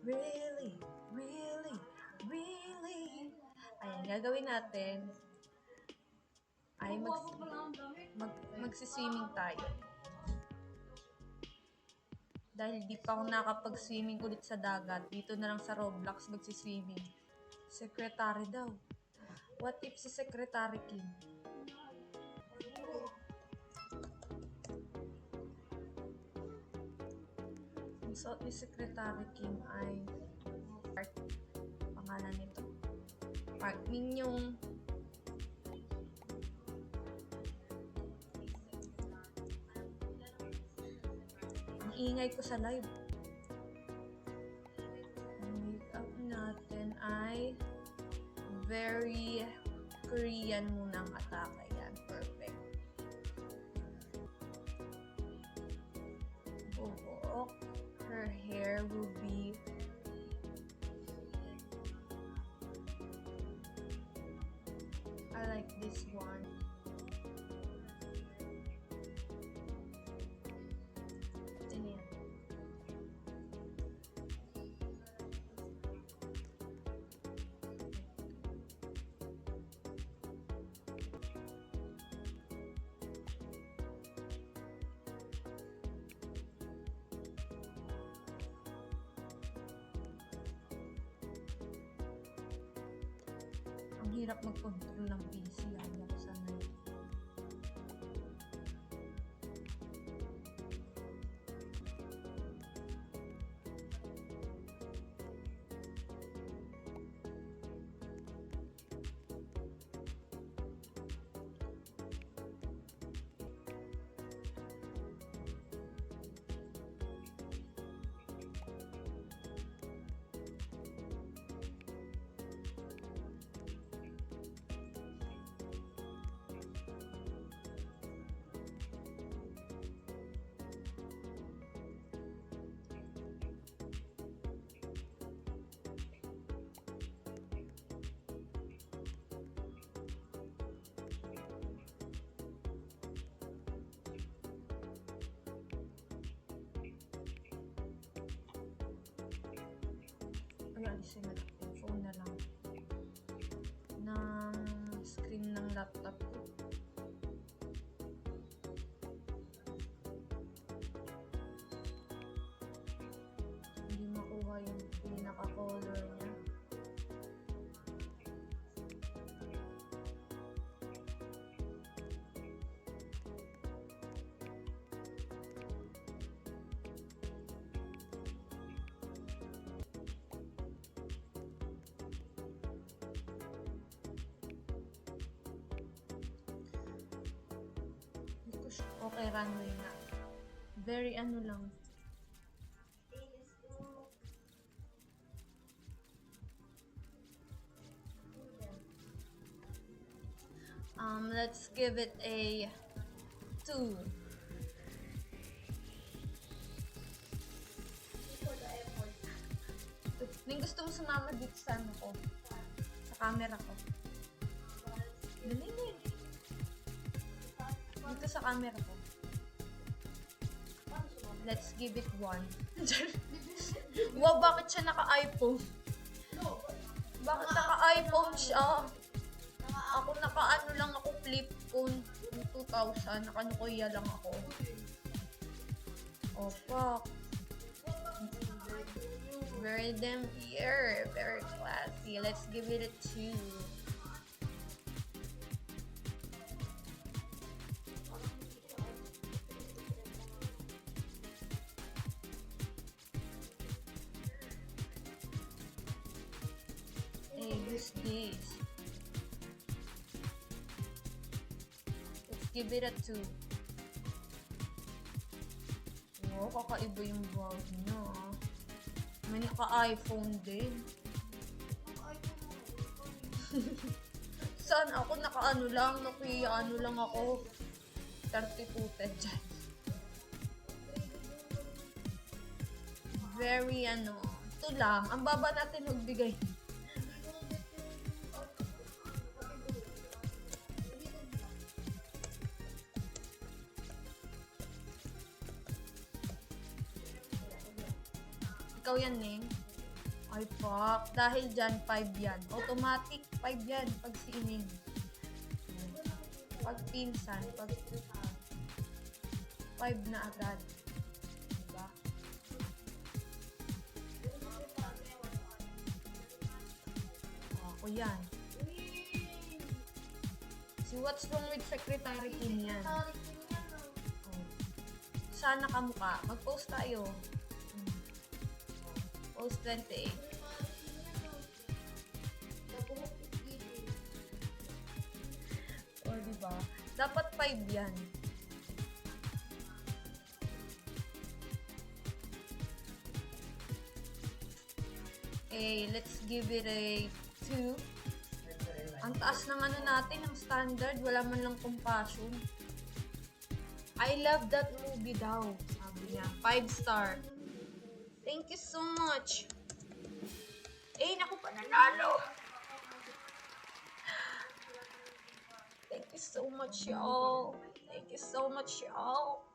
Really, really, really. Ayan, gagawin natin ay magsiswimming tayo. Dahil di pa ako nakapag-swimming ulit sa dagat, dito na lang sa Roblox magsiswimming. Secretary daw. What if si Secretary Kim? Ang suot ni Secretary Kim ay Park. Pangalan nito. Park Minyong. Ang ingay ko sa live. Ang makeup natin ay very Korean munang atake. Yan, perfect. Buhok. Her hair will be I like this one. Ito na yan. Ang hirap mag-control ng PC. Ayaw ko sanay. Ay, alisin na lang. Phone na lang. Ng screen ng laptop ko. Hindi makuha yung pinaka-color niya. Okay, runway na. Very ano lang. Let's give it a 2. Ning gusto mo sumama dito sa ano ko? Sa camera ko. Dali. Dito sa camera ko. Let's give it 1. Wow, bakit siya naka-iPhone? Bakit naka-iPhone siya? Ako naka-ano lang ako, flip phone. 2000, naka-Nokia lang ako. Oh, fuck. Very damn here. Very classy. Let's give it a 2. Hey, who's this? Let's give it a 2. Oh, kakaiba yung vlog niya. May naka-iPhone din. Saan ako naka-ano lang, Nokia ano lang ako. 32 dyan. Very ano, ito lang. Ang baba natin magbigay. Ikaw yan, Ning. Ay, fuck. Dahil dyan, 5 yan. Automatic, 5 yan. Pag sining. Pag pinsan, pag 5 na agad. Diba? Ako yan. Si What's Wrong with Secretary Kim yan. Oh. Sana kamukha. Mag-post tayo. Post 28. O, diba? Dapat 5 yan. Okay, let's give it a 2. Ang taas ng ano natin, ang standard. Wala man lang compassion. I love that movie daw. Sabi niya. 5 star. Thank you so much. Eh, naku, pananalo. Thank you so much, y'all. Thank you so much, y'all.